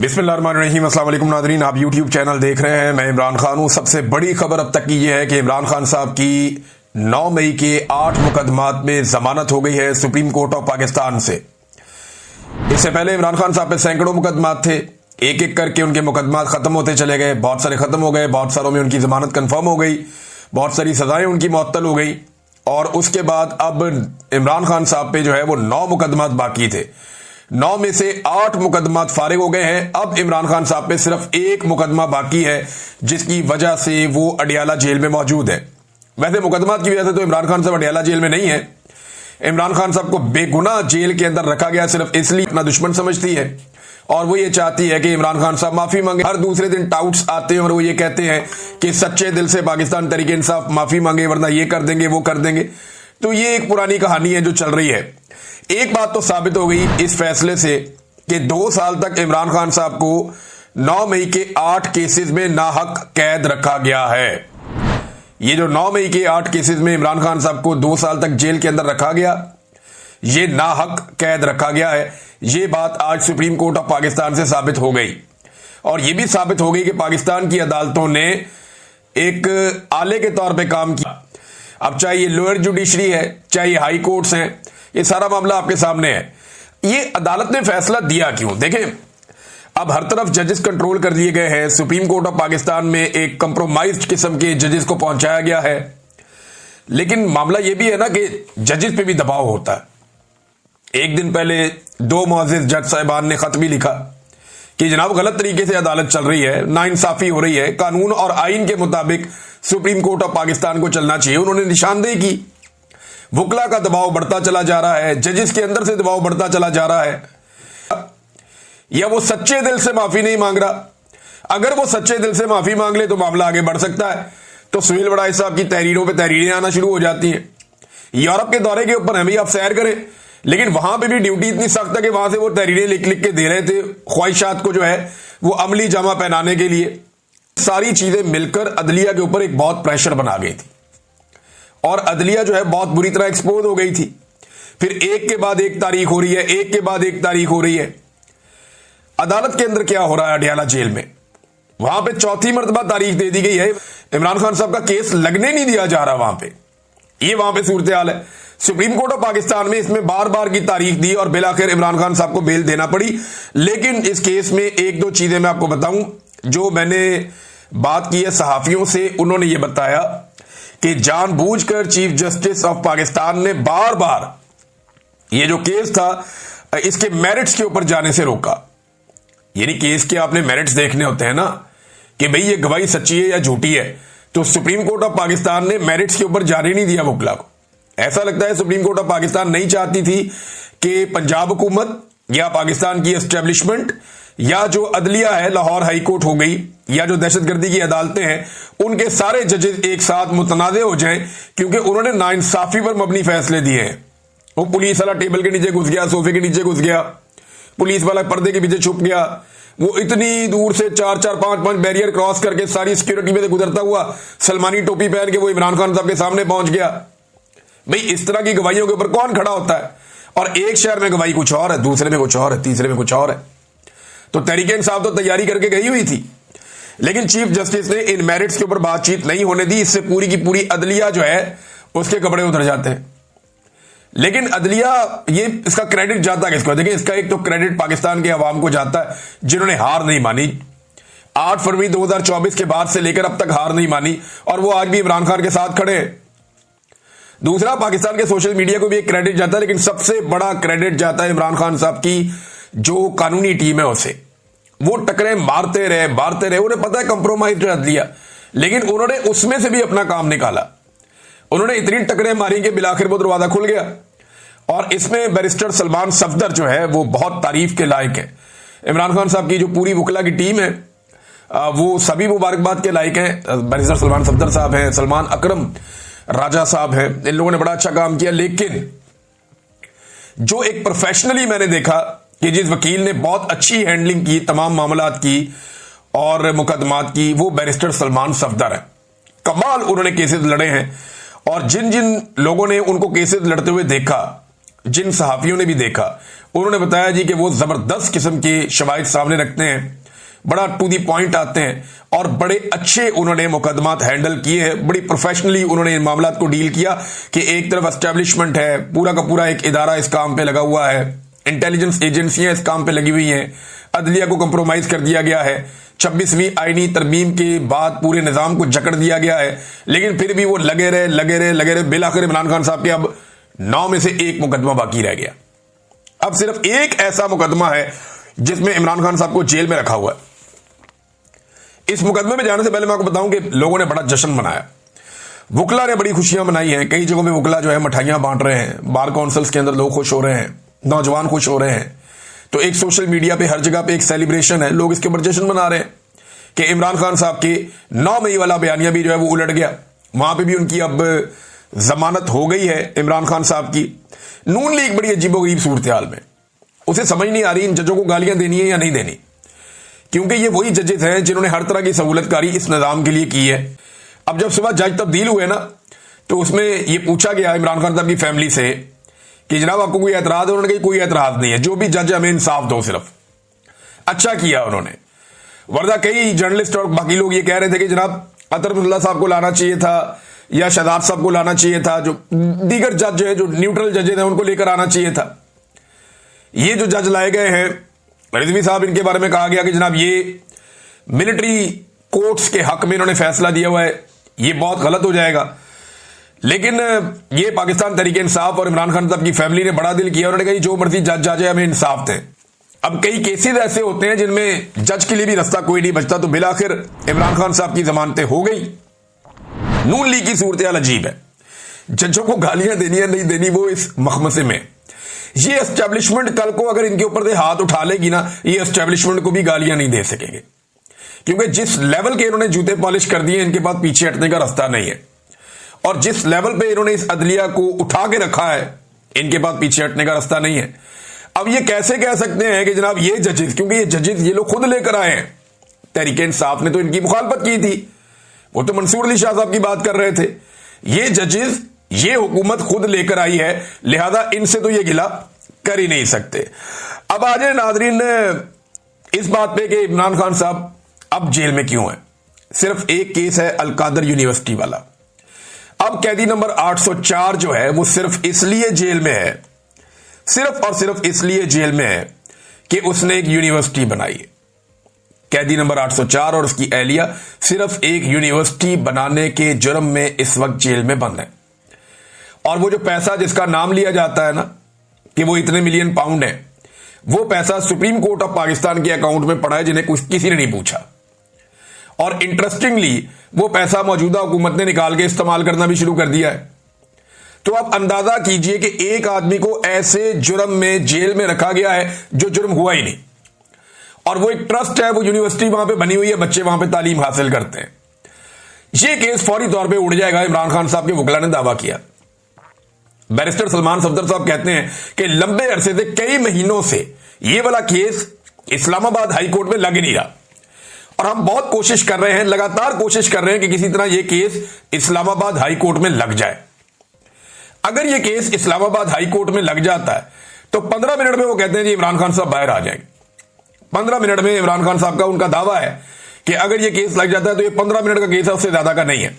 बिस्मिल्लाहिर्रहमानिर्रहीम। अस्सलाम वालेकुम नाज़रीन, आप यूट्यूब चैनल देख रहे हैं। मैं इमरान खान हूं। सबसे बड़ी खबर अब तक की यह है कि इमरान खान साहब की 9 मई के 8 मुकदमात में जमानत हो गई है सुप्रीम कोर्ट ऑफ पाकिस्तान से। इससे पहले इमरान खान साहब पे सैकड़ों मुकदमात थे, एक एक करके उनके मुकदमात खत्म होते चले गए। बहुत सारे खत्म हो गए, बहुत सारों में उनकी जमानत कंफर्म हो गई, बहुत सारी सजाएं उनकी मुअत्तल हो गई। और उसके बाद अब इमरान खान साहब पे जो है वो 9 मुकदमात बाकी थे। 9 में से 8 मुकदमात फारिग हो गए हैं। अब इमरान खान साहब पे सिर्फ एक मुकदमा बाकी है, जिसकी वजह से वो अडियाला जेल में मौजूद है। वैसे मुकदमात की वजह से तो इमरान खान साहब अडियाला जेल में नहीं है। इमरान खान साहब को बेगुनाह जेल के अंदर रखा गया सिर्फ इसलिए अपना दुश्मन समझती है, और वो ये चाहती है कि इमरान खान साहब माफी मांगे। हर दूसरे दिन टाउट्स आते हैं और वो ये कहते हैं कि सच्चे दिल से पाकिस्तान तहरीक इंसाफ माफी मांगे, वरना ये कर देंगे वो कर देंगे। तो ये एक पुरानी कहानी है जो चल रही है। एक बात तो साबित हो गई इस फैसले से कि 2 साल तक इमरान खान साहब को 9 मई के 8 केसेस में नाहक कैद रखा गया है। ये जो 9 मई के 8 केसेस में इमरान खान साहब को 2 साल तक जेल के अंदर रखा गया, ये नाहक कैद रखा गया है। ये बात आज सुप्रीम कोर्ट ऑफ पाकिस्तान से साबित हो गई, और यह भी साबित हो गई कि पाकिस्तान की अदालतों ने एक आले के तौर पे काम किया। अब चाहे ये लोअर जुडिशरी है, चाहे ये हाई कोर्ट्स हैं, ये सारा मामला आपके सामने है। ये अदालत ने फैसला दिया क्यों? देखें, अब हर तरफ जजेस कंट्रोल कर लिए गए हैं। सुप्रीम कोर्ट ऑफ पाकिस्तान में एक कंप्रोमाइज्ड किस्म के जजेस को पहुंचाया गया है। लेकिन मामला यह भी है ना कि जजेस पे भी दबाव होता है। एक दिन पहले 2 मुअज़्ज़िज़ जज साहिबान ने खत भी लिखा कि जनाब गलत तरीके से अदालत चल रही है, नाइंसाफी हो रही है, कानून और आइन के मुताबिक सुप्रीम कोर्ट ऑफ पाकिस्तान को चलना चाहिए। उन्होंने निशानदेही की। वुकला का दबाव बढ़ता चला जा रहा है, जजेस के अंदर से दबाव बढ़ता चला जा रहा है। या वो सच्चे दिल से माफी नहीं मांग रहा। अगर वो सच्चे दिल से माफी मांग ले तो मामला आगे बढ़ सकता है। तो सुहेल वड़ाई साहब की तहरीरों पे तहरीरें आना शुरू हो जाती हैं। यूरोप के दौरे के ऊपर हमें आप सैर करें, लेकिन वहां पे भी ड्यूटी इतनी सख्त है कि वहां से वो तहरीरें लिख लिख के दे रहे थे ख्वाहिशात को जो है वो अमली जामा पहनाने के लिए। सारी चीजें मिलकर अदलिया के ऊपर एक बहुत प्रेशर बना गई थी, और अदलिया जो है बहुत बुरी तरह एक्सपोज हो गई थी। फिर एक के बाद एक तारीख हो रही है, एक के बाद एक तारीख हो रही है। अदालत के अंदर क्या हो रहा है अडियाला जेल में? वहां पे 4थी मरतबा तारीख दे दी गई है। इमरान खान साहब का केस लगने नहीं दिया जा रहा वहां पे। ये वहां पे सूरत हाल है। सुप्रीम कोर्ट ऑफ पाकिस्तान में इसमें बार बार की तारीख दी और बिलाखिर इमरान खान साहब को बेल देना पड़ी। लेकिन इस केस में 1-2 चीजें मैं आपको बताऊं। जो मैंने बात की है सहाफियों से, उन्होंने ये बताया कि जानबूझकर चीफ जस्टिस ऑफ पाकिस्तान ने बार बार ये जो केस था इसके मेरिट्स के ऊपर जाने से रोका। यानी केस के आपने मेरिट्स देखने होते हैं ना, कि भाई ये गवाही सच्ची है या झूठी है। तो सुप्रीम कोर्ट ऑफ पाकिस्तान ने मेरिट्स के ऊपर जाने नहीं दिया वुकला को। ऐसा लगता है सुप्रीम कोर्ट ऑफ पाकिस्तान नहीं चाहती थी कि पंजाब हुकूमत या पाकिस्तान की एस्टेब्लिशमेंट या जो अदलिया है, लाहौर हाई कोर्ट हो गई, या जो दहशतगर्दी की अदालतें हैं, उनके सारे जजेस एक साथ मुतनाज़े हो जाएं, क्योंकि उन्होंने नाइंसाफी पर मबनी फैसले दिए हैं। वो पुलिस वाला टेबल के नीचे घुस गया, सोफे के नीचे घुस गया, पुलिस वाला पर्दे के पीछे छुप गया, वो इतनी दूर से 4-4, 5-5 बैरियर क्रॉस करके सारी सिक्योरिटी में से गुजरता हुआ सलमानी टोपी पहन के वो इमरान खान साहब के सामने पहुंच गया। भाई इस तरह की गवाहियों के ऊपर कौन खड़ा होता है? और एक शहर में गवाही कुछ और है, दूसरे में कुछ और है, तीसरे में कुछ और है। तो तहरीक इंसाफ तो तैयारी करके गई हुई थी, लेकिन चीफ जस्टिस ने इन मेरिट्स के ऊपर बातचीत नहीं होने दी। इससे पूरी की पूरी अदलिया जो है उसके कपड़े उतर जाते हैं। लेकिन अदलिया, ये इसका क्रेडिट जाता किसको? देखिए, इसका एक तो क्रेडिट पाकिस्तान के अवाम को जाता है जिन्होंने हार नहीं मानी। 8 फरवरी 2024 के बाद से लेकर अब तक हार नहीं मानी, और वो आज भी इमरान खान के साथ खड़े हैं। दूसरा, पाकिस्तान के सोशल मीडिया को भी एक क्रेडिट जाता है, लेकिन सबसे बड़ा क्रेडिट जाता है इमरान खान साहब की जो कानूनी टीम है उसे। वो टकरे मारते रहे। उन्हें पता है कंप्रोमाइज अदलिया, लेकिन उन्होंने उसमें से भी अपना काम निकाला। उन्होंने इतनी टकरे मारी कि बिलाखिर वो दरवाजा खुल गया। और इसमें बैरिस्टर सलमान सफदर जो है वो बहुत तारीफ के लायक है। इमरान खान साहब की जो पूरी वुकला की टीम है वो सभी मुबारकबाद के लायक है। बैरिस्टर सलमान सफदर साहब हैं, सलमान अकरम राजा साहब हैं, इन लोगों ने बड़ा अच्छा काम किया। लेकिन जो एक प्रोफेशनली मैंने देखा कि जिस वकील ने बहुत अच्छी हैंडलिंग की तमाम मामलात की और मुकदमात की, वो बैरिस्टर सलमान सफदर है। कमाल उन्होंने केसेस लड़े हैं, और जिन जिन लोगों ने उनको केसेस लड़ते हुए देखा, जिन सहाफियों ने भी देखा, उन्होंने बताया जी कि वो जबरदस्त किस्म के शवाहिद सामने रखते हैं, बड़ा टू दी पॉइंट आते हैं और बड़े अच्छे उन्होंने मुकदमात हैंडल किए हैं। बड़ी प्रोफेशनली उन्होंने इन मामलात को डील किया कि एक तरफ एस्टेब्लिशमेंट है, पूरा का पूरा एक इदारा इस काम पे लगा हुआ है, इंटेलिजेंस एजेंसियां इस काम पे लगी हुई हैं, अदलिया को कंप्रोमाइज कर दिया गया है, 26वीं आईनी तरमीम के बाद पूरे निजाम को जकड़ दिया गया है, लेकिन फिर भी वो लगे रहे। बिलाखिर इमरान खान साहब के अब 9 में से 1 मुकदमा बाकी रह गया। अब सिर्फ एक ऐसा मुकदमा है जिसमें इमरान खान साहब को जेल में रखा हुआ है। इस मुकदमे में जाने से पहले मैं आपको बताऊं कि लोगों ने बड़ा जश्न मनाया, वुकला ने बड़ी खुशियां मनाई हैं। कई जगहों में वुकला जो है मिठाइयां बांट रहे हैं, बार काउंसिल्स के अंदर लोग खुश हो रहे हैं, नौजवान खुश हो रहे हैं। तो एक सोशल मीडिया पे हर जगह पे एक सेलिब्रेशन है, लोग इसके ऊपर जश्न मना रहे हैं कि इमरान खान साहब के 9 मई वाला बयानिया भी जो है वो उलट गया। वहां पे भी उनकी अब जमानत हो गई है इमरान खान साहब की। नून लीग बड़ी अजीबोगरीब सूरत हाल में, उसे समझ नहीं आ रही इन जजों को गालियां देनी है या नहीं देनी, क्योंकि ये वही जजेस हैं जिन्होंने हर तरह की सहूलतकारी इस निजाम के लिए की है। अब जब सुबह जज तब्दील हुए ना, तो उसमें ये पूछा गया इमरान खान साहब की फैमिली से कि जनाब आपको कोई एतराज है? उन्होंने कहा कोई एतराज नहीं है, जो भी जज हमें इंसाफ दो। सिर्फ अच्छा किया उन्होंने, वरना कई जर्नलिस्ट और बाकी लोग ये कह रहे थे कि जनाब अतरफुल्ला साहब को लाना चाहिए था या शहजाद साहब को लाना चाहिए था, जो दीगर जज है, जो न्यूट्रल जजेस हैं, उनको लेकर आना चाहिए था। ये जो जज लाए गए हैं रिजवी साहब, इनके बारे में कहा गया कि जनाब ये मिलिट्री कोर्ट्स के हक में इन्होंने फैसला दिया हुआ है, ये बहुत गलत हो जाएगा। लेकिन ये पाकिस्तान तहरीक इंसाफ और इमरान खान साहब की फैमिली ने बड़ा दिल किया, उन्होंने कहा जो मर्जी जज आ जाए हमें इंसाफ दें। अब कई केसेस ऐसे होते हैं जिनमें जज के लिए भी रास्ता कोई नहीं बचता, तो बिलाखिर इमरान खान साहब की जमानतें हो गई। नून लीग की सूरत हाल अजीब है, जजों को गालियां देनी है नहीं देनी वो इस मखमसे में। ये एस्टेब्लिशमेंट कल को अगर इनके ऊपर से हाथ उठा लेगी ना, ये एस्टेब्लिशमेंट को भी गालियां नहीं दे सकेंगे, क्योंकि जिस लेवल के इन्होंने जूते पॉलिश कर दिए इनके पास पीछे हटने का रास्ता नहीं है। और जिस लेवल पे इन्होंने इस अदलिया को उठा के रखा है इनके पास पीछे हटने का रास्ता नहीं है। अब ये कैसे कह सकते हैं कि जनाब ये जजेस, क्योंकि ये जजेस ये लोग खुद लेकर आए हैं, तहरीक इंसाफ ने तो इनकी मुखालफत की थी, वो तो मंसूर अली शाह साहब की बात कर रहे थे। ये जजेस ये हुकूमत खुद लेकर आई है, लिहाजा इनसे तो ये गिला कर ही नहीं सकते। अब आ जाए नाजरीन इस बात पे कि इमरान खान साहब अब जेल में क्यों है। सिर्फ एक केस है अलकादर यूनिवर्सिटी वाला। अब कैदी नंबर 804 जो है वो सिर्फ इसलिए जेल में है, सिर्फ और सिर्फ इसलिए जेल में है कि उसने एक यूनिवर्सिटी बनाई है। कैदी नंबर 804 और उसकी एहलिया सिर्फ एक यूनिवर्सिटी बनाने के जुर्म में इस वक्त जेल में बंद है। और वो जो पैसा जिसका नाम लिया जाता है ना कि वो इतने मिलियन पाउंड है, वो पैसा सुप्रीम कोर्ट ऑफ पाकिस्तान के अकाउंट में पड़ा है, जिन्हें किसी ने नहीं पूछा। और इंटरेस्टिंगली वो पैसा मौजूदा हुकूमत ने निकाल के इस्तेमाल करना भी शुरू कर दिया है। तो आप अंदाजा कीजिए कि एक आदमी को ऐसे जुर्म में जेल में रखा गया है जो जुर्म हुआ ही नहीं, और वो एक ट्रस्ट है, वो यूनिवर्सिटी वहां पे बनी हुई है, बच्चे वहां पे तालीम हासिल करते हैं। ये केस फौरी तौर पे उड़ जाएगा, इमरान खान साहब के वकला ने दावा किया। बैरिस्टर सलमान सफदर साहब कहते हैं कि लंबे अरसे से, कई महीनों से ये वाला केस इस्लामाबाद हाई कोर्ट में लग ही नहीं रहा, और हम बहुत कोशिश कर रहे हैं, लगातार कोशिश कर रहे हैं कि किसी तरह यह केस इस्लामाबाद हाई कोर्ट में लग जाए। अगर यह केस इस्लामाबाद हाई कोर्ट में लग जाता है तो 15 मिनट में वो कहते हैं जी इमरान खान साहब बाहर आ जाएंगे। 15 मिनट में इमरान खान साहब का उनका दावा है कि अगर यह केस लग जाता है तो ये 15 मिनट का केस है, उससे ज्यादा का नहीं है।